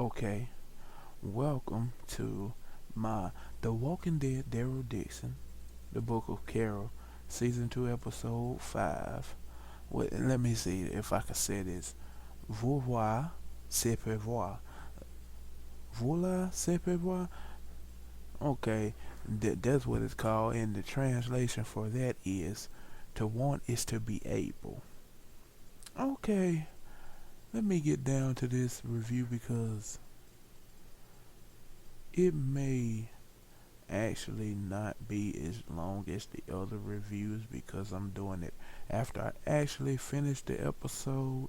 Okay, welcome to my The Walking Dead Daryl Dixon, the Book of Carol, Season 2, Episode 5. Wait, let me see if I can say this. Vouloir, c'est pouvoir. Vouloir, c'est pouvoir? Okay, that's what it's called, and the translation for that is to want is to be able. Okay, let me get down to this review because it may actually not be as long as the other reviews because I'm doing it after I actually finish the episode.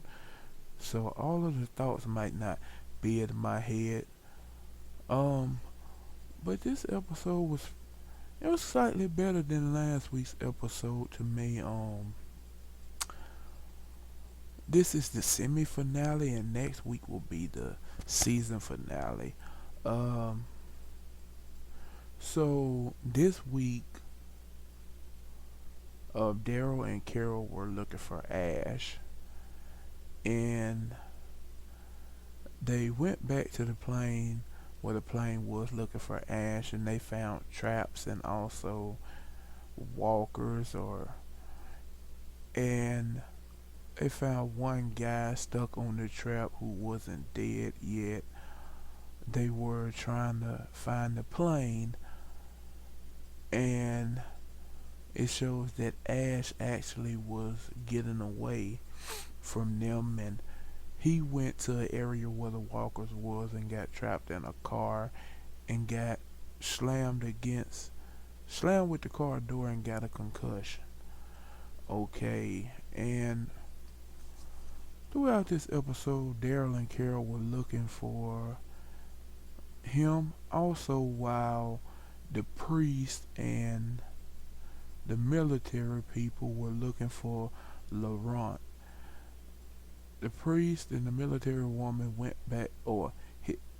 So all of the thoughts might not be in my head. Um, but this episode was slightly better than last week's episode to me. This is the semi finale, and next week will be the season finale. Um, so this week Daryl and Carol were looking for Ash, and they went back to the plane where the plane was looking for Ash, and they found traps and also walkers, and they found one guy stuck on the trap who wasn't dead yet. They were trying to find the plane, and it shows that Ash actually was getting away from them, and he went to an area where the walkers was and got trapped in a car and got slammed against slammed with the car door and got a concussion. Okay, and throughout this episode Daryl and Carol were looking for him also, while the priest and the military people were looking for Laurent. The priest and the military woman went back, or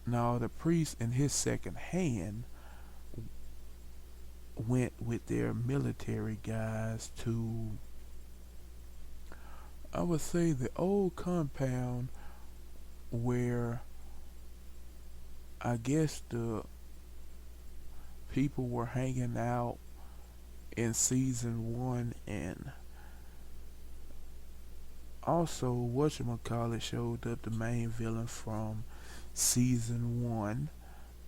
no, the priest and his second hand went with their military guys to, I would say, the old compound where I guess the people were hanging out in season 1, and also whatchamacallit showed up, the main villain from season 1,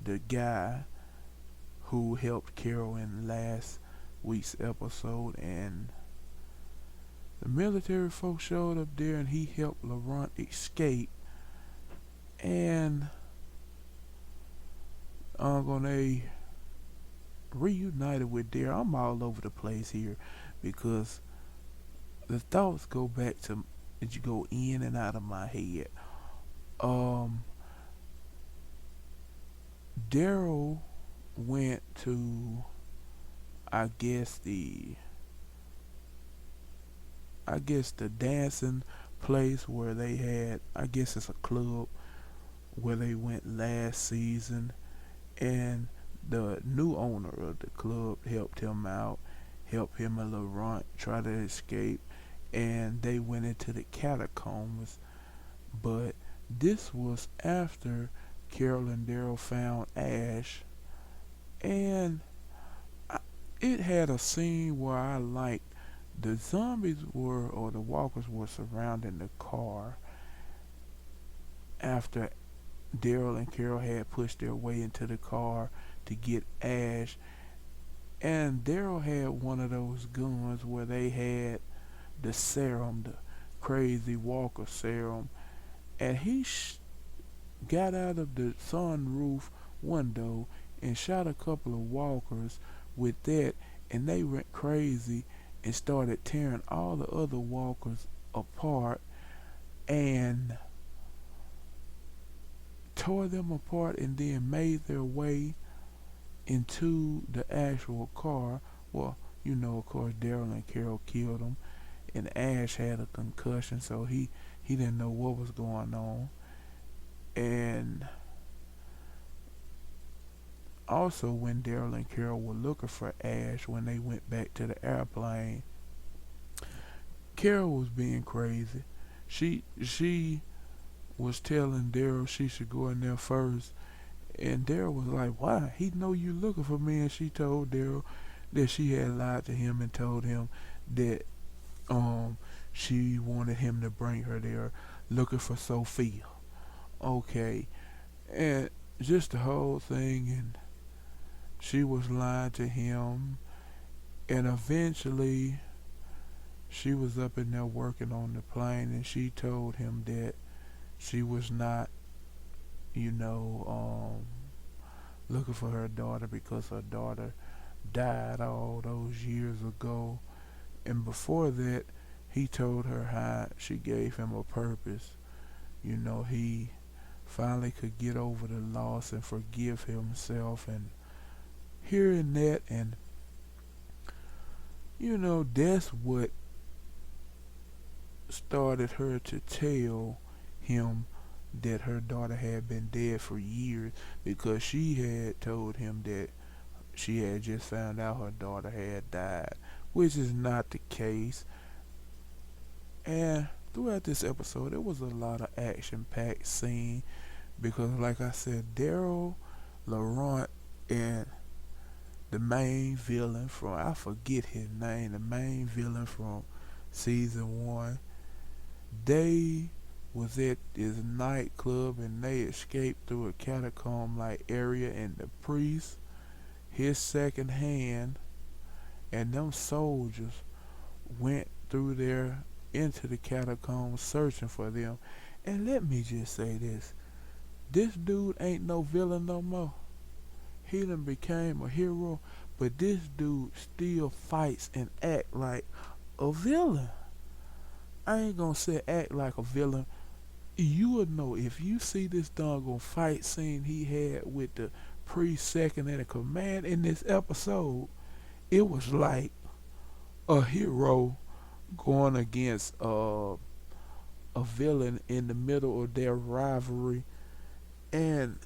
the guy who helped Carol in last week's episode, and the military folks showed up there and he helped Laurent escape, and when they reunited with Daryl, I'm all over the place here because the thoughts go back to, you go in and out of my head. Um, Daryl went to, I guess the I guess the dancing place where they had, I guess it's a club where they went last season, and the new owner of the club helped him out, helped him and Laurent try to escape, and they went into the catacombs. But this was after Carol and Daryl found Ash, and it had a scene where I liked. The zombies were, or the walkers were surrounding the car after Daryl and Carol had pushed their way into the car to get Ash, and Daryl had one of those guns where they had the serum, the crazy walker serum, and he got out of the sunroof window and shot a couple of walkers with that, and they went crazy and started tearing all the other walkers apart and tore them apart, and then made their way into the actual car. Well, of course, Daryl and Carol killed him, and Ash had a concussion, so he didn't know what was going on. And also, when Daryl and Carol were looking for Ash, when they went back to the airplane, Carol was being crazy. She was telling Daryl she should go in there first. And Daryl was like, why? He know you looking for me. And she told Daryl that she had lied to him and told him that um she wanted him to bring her there looking for Sophia. Okay. And just the whole thing, and she was lying to him, and eventually she was up in there working on the plane, and she told him that she was not, you know, looking for her daughter because her daughter died all those years ago. And before that, he told her how she gave him a purpose. He finally could get over the loss and forgive himself. And hearing that, and that's what started her to tell him that her daughter had been dead for years, because she had told him that she had just found out her daughter had died, which is not the case. And throughout this episode, there was a lot of action-packed scene because, like I said, Daryl, Laurent, and the main villain from, I forget his name, the main villain from season one, they was at this nightclub and they escaped through a catacomb like area, and the priest, his second hand, and them soldiers went through there into the catacombs searching for them. And let me just say this dude ain't no villain no more. He done became a hero, but this dude still fights and act like a villain. I ain't gonna say act like a villain. You would know if you see this doggone fight scene he had with the priest second in command in this episode. It was like a hero going against a villain in the middle of their rivalry, and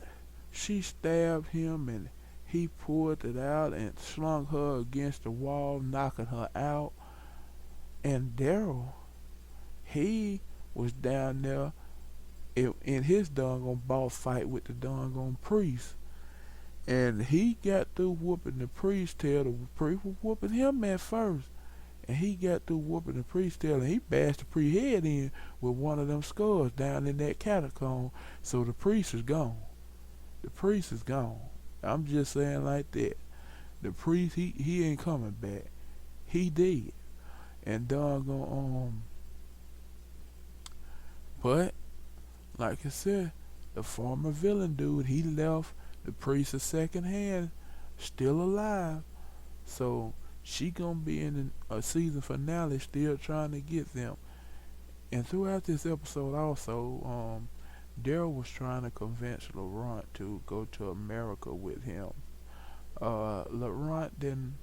she stabbed him and he pulled it out and slung her against the wall, knocking her out. And Daryl, he was down there in his doggone boss fight with the doggone priest. And he got through whooping the priest tail. The priest was whooping him at first. And he got through whooping the priest tail, and he bashed the priest head in with one of them skulls down in that catacomb. So the priest is gone. The priest is gone. I'm just saying like that. The priest, he ain't coming back. He dead. And doggone but like I said, the former villain dude, he left the priest a second hand, still alive. So she gonna be in a season finale still trying to get them. And throughout this episode also, Daryl was trying to convince Laurent to go to America with him. Laurent didn't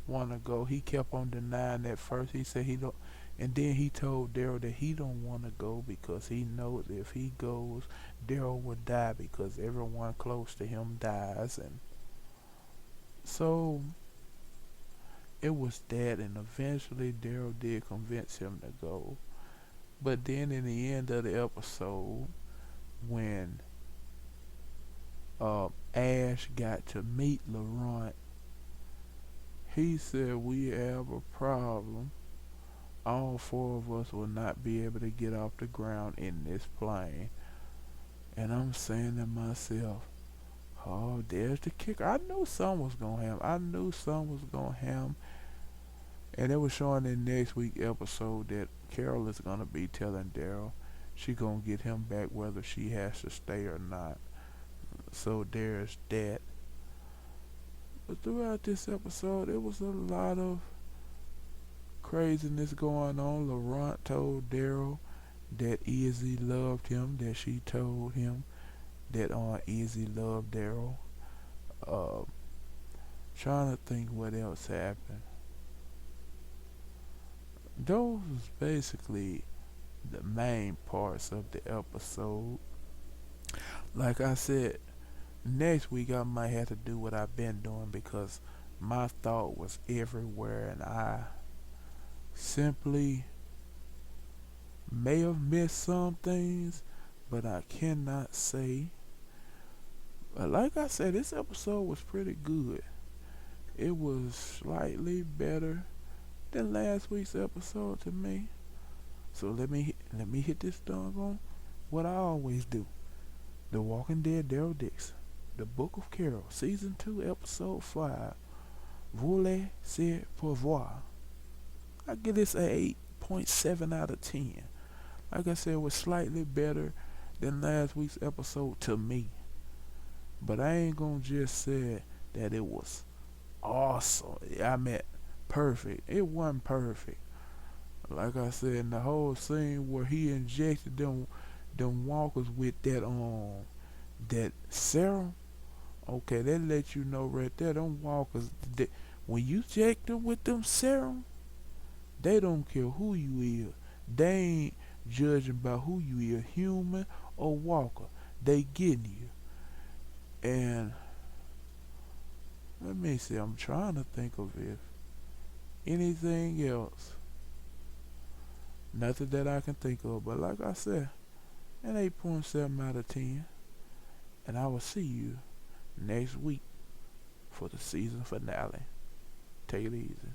want to go. He kept on denying at first. He said he don't, and then he told Daryl that he don't want to go because he knows if he goes, Daryl will die because everyone close to him dies. And so it was that, and eventually Daryl did convince him to go. But then in the end of the episode, when Ash got to meet Laurent, he said, we have a problem. All four of us will not be able to get off the ground in this plane. And I'm saying to myself, oh, there's the kicker. I knew something was going to happen. I knew something was going to happen. And it was showing in next week's episode that Carol is going to be telling Daryl she going to get him back whether she has to stay or not. So there's that. But throughout this episode, it was a lot of craziness going on. Laurent told Daryl that Izzy loved him, that she told him that Izzy loved Daryl. Trying to think what else happened. Those was basically the main parts of the episode. Like I said, next week I might have to do what I've been doing because my thought was everywhere and I simply may have missed some things, but I cannot say. But like I said, this episode was pretty good. It was slightly better than last week's episode to me. So let me hit this doggone what I always do. The Walking Dead Daryl Dixon. The Book of Carol, Season 2, Episode 5. Vouloir, Pouvoir. I give this a 8.7 out of 10. Like I said, it was slightly better than last week's episode to me. But I ain't gonna just say that it was awesome. I meant perfect. It wasn't perfect. Like I said, in the whole scene where he injected them walkers with that serum. Okay, that let you know right there. Them walkers, when you inject them with them serum, they don't care who you is. They ain't judging by who you is, human or walker. They getting you. And let me see. I'm trying to think of if anything else. Nothing that I can think of. But like I said, an 8.7 out of 10. And I will see you next week for the season finale. Take it easy.